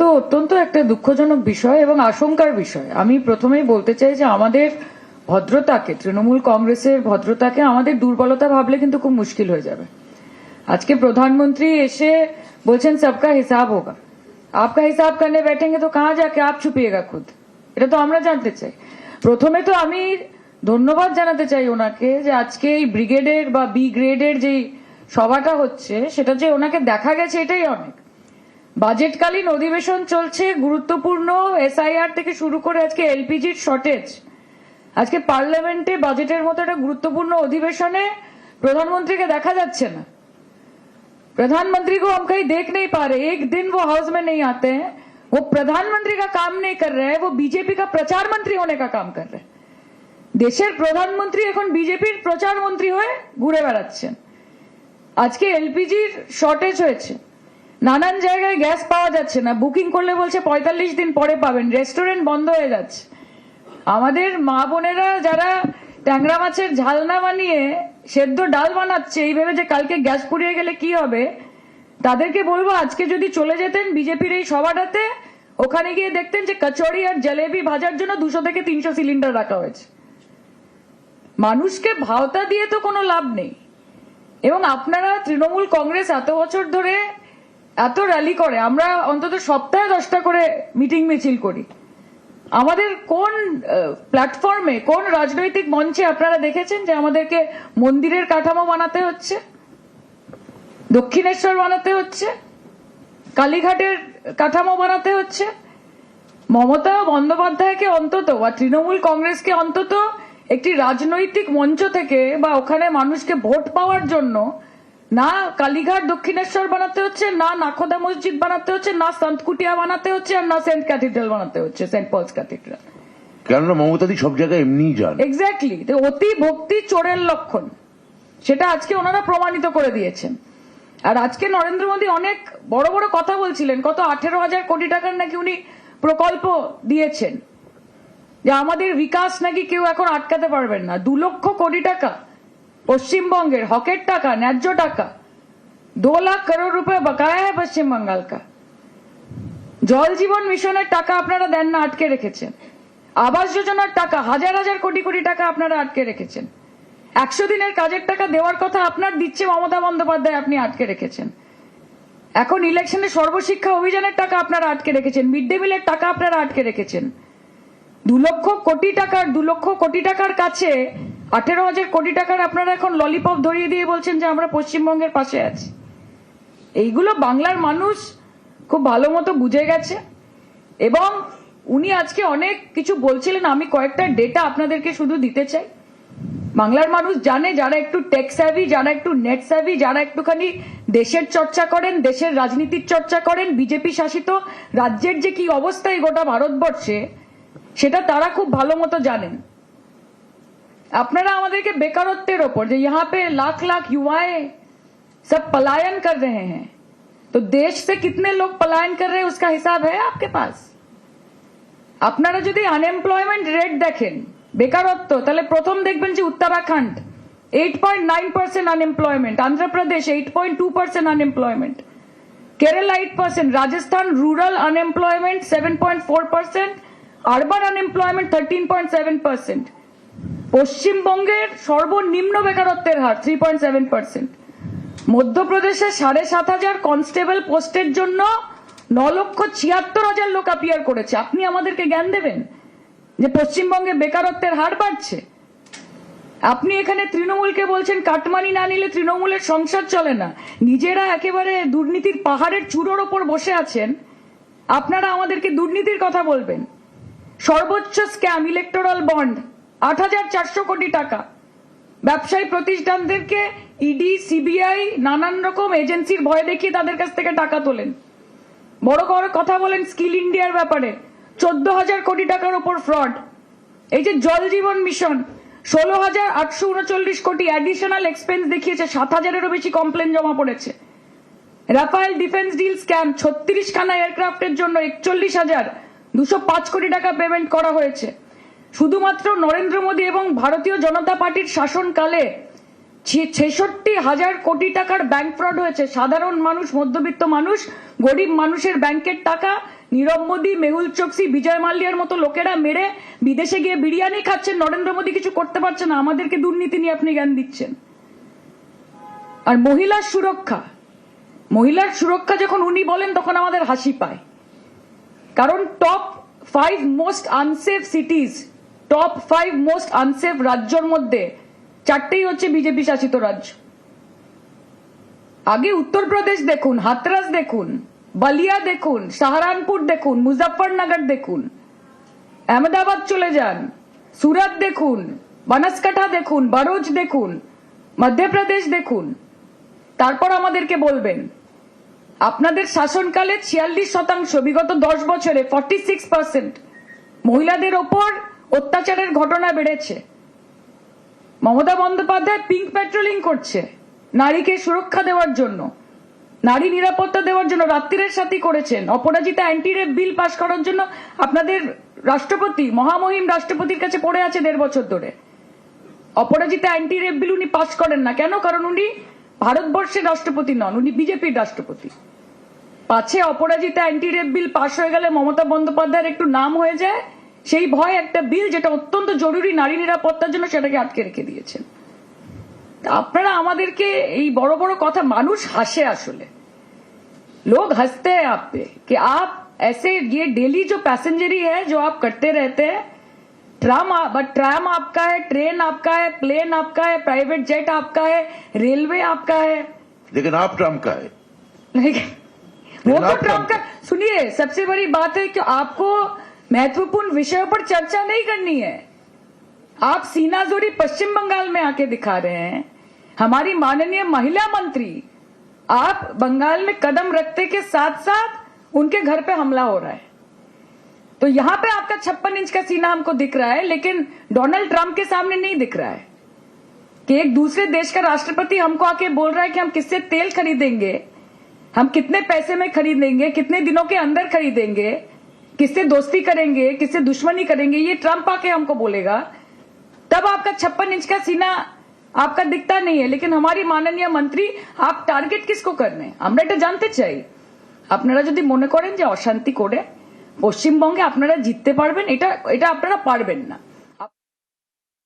তো অত্যন্ত একটা দুঃখজনক বিষয় এবং আশঙ্কার বিষয়। আমি প্রথমেই বলতে চাই যে আমাদের ভদ্রতাকে, তৃণমূল কংগ্রেসের ভদ্রতাকে আমাদের দুর্বলতা ভাবলে কিন্তু খুব মুশকিল হয়ে যাবে। আজকে প্রধানমন্ত্রী এসে বলছেন সবকা হিসাব হোগা, আপকা হিসাব করনে बैठेंगे তো কাহা যাকে আপ ছুপিয়েগা খুদ। এটা তো আমরা জানতে চাই। প্রথমে তো আমি ধন্যবাদ জানাতে চাই ওনাকে যে আজকে এই ব্রিগেডের বা বি গ্রেডের যে সভাটা হচ্ছে সেটা যে ওনাকে দেখা গেছে এটাই অনেক। বাজেটকালীন অধিবেশন চলছে, গুরুত্বপূর্ণ এসআইআর থেকে শুরু করে আজকে এলপিজির শর্টেজ, আজকে পার্লামেন্টে বাজেটের মতো একটা গুরুত্বপূর্ণ অধিবেশনে প্রধানমন্ত্রীকে দেখা যাচ্ছে না। प्रधानमंत्री को हम कहीं देख नहीं पा रहे, एक दिन वो हाउस में नहीं आते हैं, वो प्रधानमंत्री का काम नहीं कर रहे हैं, वो बीजेपी का प्रचार मंत्री होने का काम कर रहे हैं। দেশের প্রধানমন্ত্রী এখন বিজেপির প্রচার মন্ত্রী হয়ে ঘুরে বেড়াচ্ছেন। আজকে এলপিজির শর্টেজ হয়েছে, নানান জায়গায় গ্যাস পাওয়া যাচ্ছে না, বুকিং করলে বলছে 45 দিন পরে পাবেন, রেস্টুরেন্ট বন্ধ হয়ে যাচ্ছে। আমাদের মা বোনেরা যারা ট্যাংরা মাছের ঝাল না বানিয়ে সেদ্ধ ডাল বানাচ্ছে এই ভেবে যে কালকে গ্যাস পুড়িয়ে গেলে কি হবে, তাদেরকে বলবো আজকে যদি চলে যেতেন বিজেপির এই সভাটাতে, ওখানে গিয়ে দেখতেন যে কচুরি আর জলেবি ভাজার জন্য 200 থেকে 300 সিলিন্ডার রাখা হয়েছে। মানুষকে ভাওতা দিয়ে তো কোনো লাভ নেই। এবং আপনারা তৃণমূল কংগ্রেস এত বছর ধরে এত র্যালি করে, আমরা অন্তত সপ্তাহে 10টা করে মিটিং মিছিল করি। আমাদের কোন প্ল্যাটফর্মে, কোন রাজনৈতিক মঞ্চে আপনারা দেখেছেন যে আমাদেরকে মন্দিরের কাঠামো বানাতে হচ্ছে, দক্ষিণেশ্বর বানাতে হচ্ছে, কালীঘাটের কাঠামো বানাতে হচ্ছে? মমতা বন্দ্যোপাধ্যায়কে অন্তত বা তৃণমূল কংগ্রেসকে অন্তত একটি রাজনৈতিক মঞ্চ থেকে বা ওখানে মানুষকে ভোট পাওয়ার জন্য না কালীঘাট দক্ষিণেশ্বর বানাতে হচ্ছে, না নাখোদা মসজিদ বানাতে হচ্ছে, না সন্তকুটিয়া বানাতে হচ্ছে, আর না সেন্ট ক্যাথিড্রাল বানাতে হচ্ছে, সেন্ট পলস ক্যাথিড্রাল। কেননা মমতাদি সব জায়গায় এমনিই যান। এক্স্যাক্টলি, অতি ভক্তি চোরের লক্ষণ, সেটা আজকে ওনারা প্রমাণিত করে দিয়েছেন। আর আজকে নরেন্দ্র মোদী অনেক বড় বড় কথা বলছিলেন, কত 18,000 কোটি টাকার নাকি উনি প্রকল্প দিয়েছেন, যে আমাদের বিকাশ নাকি কেউ এখন আটকাতে পারবেন না। 2 লক্ষ কোটি টাকা পশ্চিমবঙ্গের হকের টাকা, ন্যায্য টাকা। 2 লাখ করোড় রুপে বকায়া है পশ্চিম বাঙ্গাল का। জল জীবন মিশনের টাকা আপনারা দেন না, আটকে রেখেছেন। আবাস যোজনার টাকা হাজার হাজার কোটি কোটি টাকা আপনারা আটকে রেখেছেন। 100 দিনের কাজের টাকা দেওয়ার কথা আপনার দিচ্ছে মমতা বন্দ্যোপাধ্যায়, আপনি আটকে রেখেছেন। এখন ইলেকশনে সর্বশিক্ষা অভিযানের টাকা আপনারা আটকে রেখেছেন, মিড ডে মিলের টাকা আপনারা আটকে রেখেছেন। 2 লক্ষ কোটি টাকার কাছে 18,000 কোটি টাকার আপনারা এখন ললিপপ ধরিয়ে দিয়ে বলছেন যে আমরা পশ্চিমবঙ্গের পাশে আছি। এইগুলো বাংলার মানুষ খুব ভালো মতো বুঝে গেছে। এবং উনি আজকে অনেক কিছু বলছিলেন, আমি কয়েকটা ডেটা আপনাদেরকে শুধু দিতে চাই। বাংলার মানুষ জানে, যারা একটু টেক স্যাভি, যারা একটু নেট স্যাভি, যারা একটুখানি দেশের চর্চা করেন, দেশের রাজনীতির চর্চা করেন, বিজেপি শাসিত রাজ্যের যে কি অবস্থা এই গোটা ভারতবর্ষে সেটা তারা খুব ভালো মতো জানেন। আপনারা আমাদেরকে বেকারত্বের ওপর যে यहाँ पे लाख लाख युवाएं सब पलायन कर रहे हैं, तो देश से कितने लोग पलायन कर रहे हैं उसका हिसाब है आपके पास? আপনারা যদি আনএমপ্লয়মেন্ট রেট দেখেন, বেকারত্ব, তাহলে প্রথম দেখবেন যে Uttarakhand 8.9% unemployment, Andhra Pradesh 8.2% unemployment, Kerala 8%, Rajasthan rural unemployment 7.4%, urban unemployment 13.7%, পশ্চিমবঙ্গের সর্বনিম্ন বেকারত্বের হার 3.7%, মধ্যপ্রদেশে 7,500 কনস্টেবল পোস্টের জন্য 9,76,000 লোক অ্যাপিয়ার করেছে। আপনি আমাদেরকে জ্ঞান দেবেন যে পশ্চিমবঙ্গে বেকারত্বের হার বাড়ছে? আপনি এখানে তৃণমূলকে বলছেন কাটমানি না নিলে তৃণমূলের সংসার চলে না, নিজেরা একেবারে দুর্নীতির পাহাড়ের চূড়োর ওপর বসে আছেন। আপনারা আমাদেরকে দুর্নীতির কথা বলবেন? সর্বোচ্চ স্ক্যাম ইলেকটোরাল বন্ড 8,400 কোটি টাকা, ব্যবসায়ী প্রতিষ্ঠানদেরকে ইডি সিবিআই নানান রকম এজেন্সির ভয় দেখিয়ে তাদের কাছ থেকে টাকা তোলেন। বড় বড় কথা বলেন স্কিল ইন্ডিয়ার ব্যাপারে, 14,000 কোটি টাকার উপর ফ্রড। এই যে জল জীবন মিশন 16,839 কোটি অ্যাডিশনাল এক্সপেন্স দেখিয়েছে, 7,000-এরও বেশি কমপ্লেন জমা পড়েছে। রাফায়েল ডিফেন্স ডিল স্ক্যাম 36 খানা এয়ারক্রাফটের জন্য 41,205 কোটি টাকা পেমেন্ট করা হয়েছে। শুধুমাত্র নরেন্দ্র মোদী এবং ভারতীয় জনতা পার্টির শাসনকালে 66,000 কোটি টাকার ব্যাংক ফ্রড হয়েছে। সাধারণ মানুষ, মধ্যবিত্ত মানুষ, গরিব মানুষের ব্যাংকের টাকা নীরব মোদী, মেহুল চোকসি, বিজয় মাল্যার মতো লোকেরা মেরে বিদেশে গিয়ে বিরিয়ানি খাচ্ছেন, নরেন্দ্র মোদী কিছু করতে পারছে না, আমাদেরকে দুর্নীতি নিয়ে আপনি জ্ঞান দিচ্ছেন। আর মহিলার সুরক্ষা যখন উনি বলেন তখন আমাদের হাসি পায়, কারণ top 5 most unsafe সিটিজ, top 5 most unsafe রাজ্যের মধ্যে 4টেই হচ্ছে বিজেপি শাসিত রাজ্য। আগে উত্তরপ্রদেশ দেখুন, হাতরাস দেখুন, বালিয়া দেখুন, সাহারানপুর দেখুন, মুজফ্ফরনগর দেখুন, আহমেদাবাদ চলে যান, সুরত দেখুন, বানাসকাঠা দেখুন, বারোজ দেখুন, মধ্যপ্রদেশ দেখুন, তারপর আমাদেরকে বলবেন আপনাদের শাসনকালে 46%, বিগত 10 বছরে 46% মহিলাদের ওপর অত্যাচারের ঘটনা বেড়েছে। মমতা বন্দ্যোপাধ্যায় পিঙ্ক পেট্রোলিং করছে নারীকে সুরক্ষা দেওয়ার জন্য, নারী নিরাপত্তা দেওয়ার জন্য, রাত্রির সাথী করেছেন। অপরাজিতা অ্যান্টি রেপ বিল পাশ করার জন্য আপনাদের রাষ্ট্রপতি, মহামহিম রাষ্ট্রপতির কাছে পড়ে আছে 1.5 বছর ধরে। অপরাজিতা অ্যান্টি রেপ বিল উনি পাশ করেন না কেন? কারণ উনি ভারতবর্ষের রাষ্ট্রপতি নন, উনি বিজেপির রাষ্ট্রপতি। পাছে অপরাজিতা অ্যান্টি রেপ বিল পাশ হয়ে গেলে মমতা বন্দ্যোপাধ্যায়ের একটু নাম হয়ে যায়, সেই ভয় একটা বিল যেটা অত্যন্ত জরুরি নারী নিরাপত্তার জন্য সেটাকে আটকে রেখে দিয়েছেন। আপনারা আমাদেরকে এই বড় বড় কথা, মানুষ হাসে, আসলে लोग हंसते हैं आप पे कि आप ऐसे ये डेली जो पैसेंजरी है जो आप करते रहते हैं, ट्राम आपका है, ट्रेन आपका है, प्लेन आपका है, प्राइवेट जेट आपका है, रेलवे आपका है, लेकिन आप ट्रम्प का है। वो तो ट्रम्प का। सुनिए, सबसे बड़ी बात है कि आपको महत्वपूर्ण विषयों पर चर्चा नहीं करनी है। आप सीनाजोरी पश्चिम बंगाल में आके दिखा रहे हैं। हमारी माननीय महिला मंत्री, आप बंगाल में कदम रखते के साथ साथ उनके घर पे हमला हो रहा है। तो यहां पे आपका 56 इंच का सीना हमको दिख रहा है, लेकिन डोनाल्ड ट्रंप के सामने नहीं दिख रहा है कि एक दूसरे देश का राष्ट्रपति हमको आके बोल रहा है कि हम किससे तेल खरीदेंगे, हम कितने पैसे में खरीदेंगे, कितने दिनों के अंदर खरीदेंगे, किससे दोस्ती करेंगे, किससे दुश्मनी करेंगे, ये ट्रंप आके हमको बोलेगा। तब आपका 56 इंच का सीना आपका दिखता नहीं है। लेकिन हमारी माननीय मंत्री, आप टार्गेट किसको करने, আমরা এটা জানতে চাই। আপনারা যদি মনে করেন যে অশান্তি করে পশ্চিমবঙ্গে আপনারা জিততে পারবেন, এটা আপনারা পারবেন না।